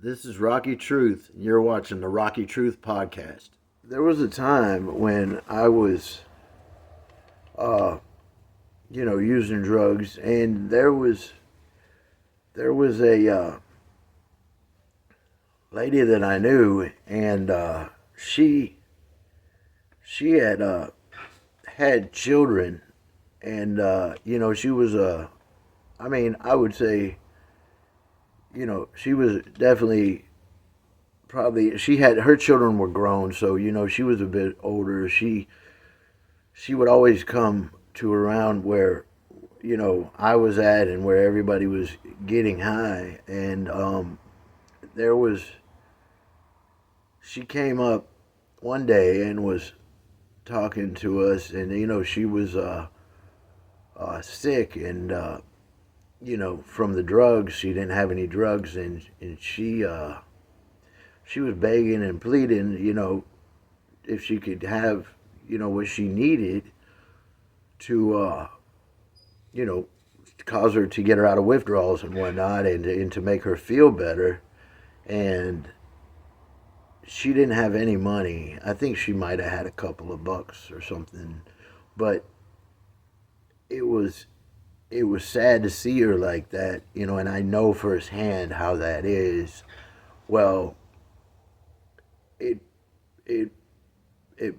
This is Rocky Truth, and you're watching the Rocky Truth podcast. There was a time when I was, uh, using drugs, and there was a lady that I knew, and she had children, and she was I would say, she was definitely probably she had her children were grown, so she was a bit older. She would always come to around where I was at and where everybody was getting high, and there was she came up one day and was talking to us, and she was sick, and from the drugs. She didn't have any drugs, and she was begging and pleading, if she could have, what she needed to, you know, cause her to get her out of withdrawals and whatnot, and to make her feel better. And she didn't have any money. I think she might have had a couple of bucks or something, but it was it was sad to see her like that, and I know firsthand how that is. Well, it it it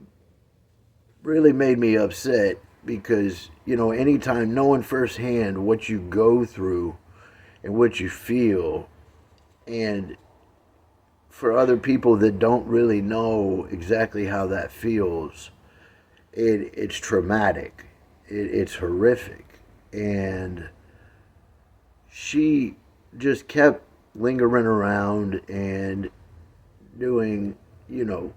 really made me upset because anytime knowing firsthand what you go through and what you feel, and for other people that don't really know exactly how that feels, it's traumatic. It's horrific, and she just kept lingering around and doing, you know,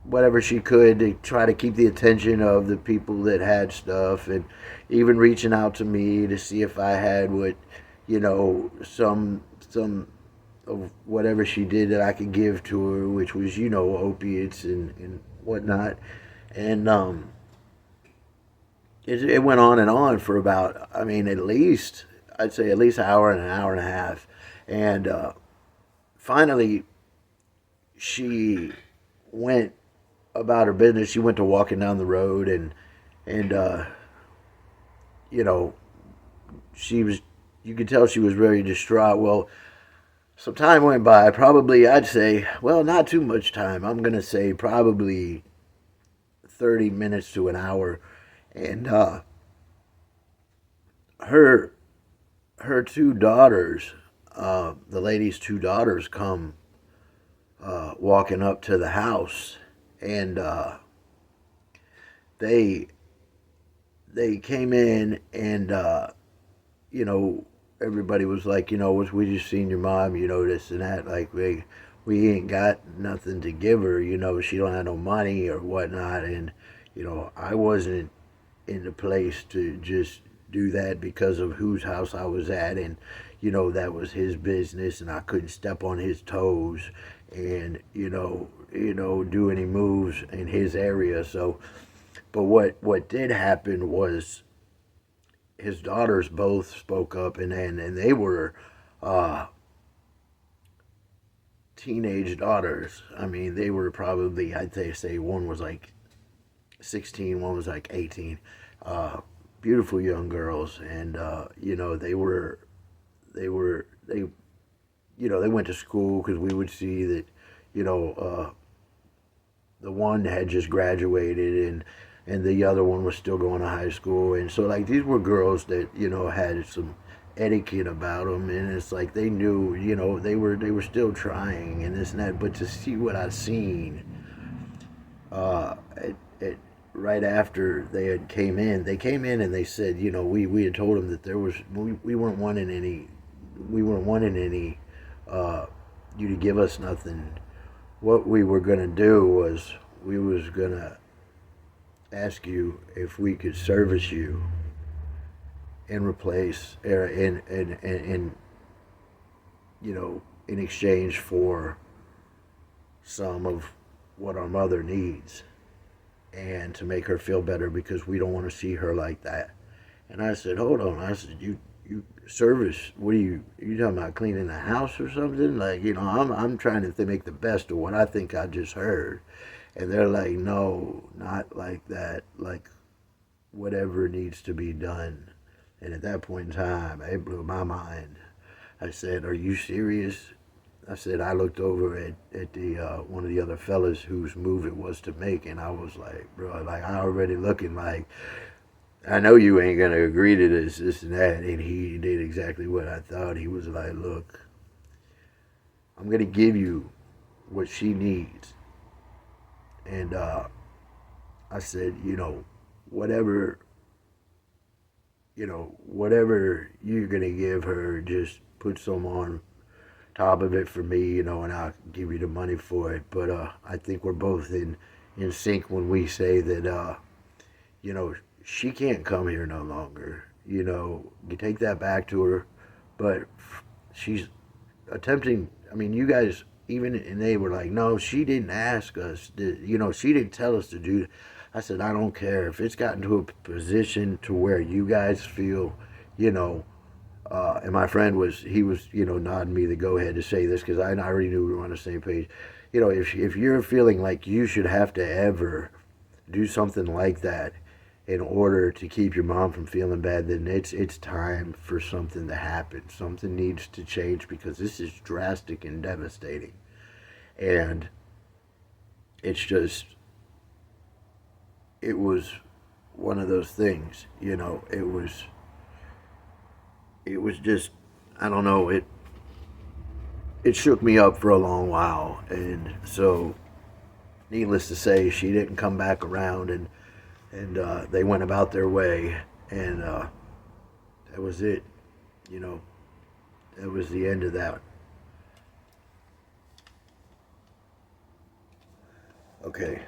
whatever she could to try to keep the attention of the people that had stuff, and even reaching out to me to see if I had what, some of whatever she did that I could give to her, which was, opiates and whatnot. And it went on and on for about, I mean, at least, I'd say at least an hour and a half. And finally, she went about her business. She went to walking down the road, and you know, she was, you could tell she was very distraught. Well, some time went by, probably, I'd say, well, not too much time. I'm going to say probably 30 minutes to an hour. And her her two daughters, the lady's two daughters, come walking up to the house, and they they came in, and you know everybody was like, we just seen your mom, this and that, like we ain't got nothing to give her, she don't have no money or whatnot. And I wasn't in the place to just do that because of whose house I was at, and that was his business, and I couldn't step on his toes, and do any moves in his area. So, but what did happen was his daughters both spoke up, and they were uh, teenage daughters. I mean, they were probably, I'd say one was like 16, one was like 18. Uh, Beautiful young girls, and they they went to school, because we would see that you know uh, the one had just graduated, and the other one was still going to high school. And so, like, these were girls that had some etiquette about them, and it's like they knew, they were still trying and this and that. But to see what I seen, it right after they came in and they said, we had told them that we weren't wanting any uh, you to give us nothing. What we were gonna do was we was gonna ask you if we could service you and replace, in in exchange for some of what our mother needs, and to make her feel better, because we don't want to see her like that. And I said, hold on. I said, you service. What are you talking about, cleaning the house or something? Like, I'm trying to make the best of what I think I just heard. And they're like, no, not like that. Like, whatever needs to be done. And at that point in time, it blew my mind. I said, are you serious? I said, I looked over at the one of the other fellas whose move it was to make, and I was like, bro, like, I already looking like, I know you ain't gonna agree to this and that. And he did exactly what I thought. He was like, look, I'm gonna give you what she needs. And I said, whatever, whatever you're gonna give her, just put some on top of it for me, and I'll give you the money for it. But I think we're both in sync when we say that, you know, she can't come here no longer. You take that back to her, but she's attempting. I mean, you guys even and they were like, no, she didn't ask us. She didn't tell us to do. I said, I don't care if it's gotten to a position to where you guys feel, you know. And my friend he was, nodding me the go ahead to say this because I already knew we were on the same page. If you're feeling like you should have to ever do something like that in order to keep your mom from feeling bad, then it's time for something to happen. Something needs to change because this is drastic and devastating. And it's just, it was one of those things, it was just, I don't know, it shook me up for a long while. And so, needless to say, she didn't come back around, and they went about their way, and that was it. You know, that was the end of that. Okay.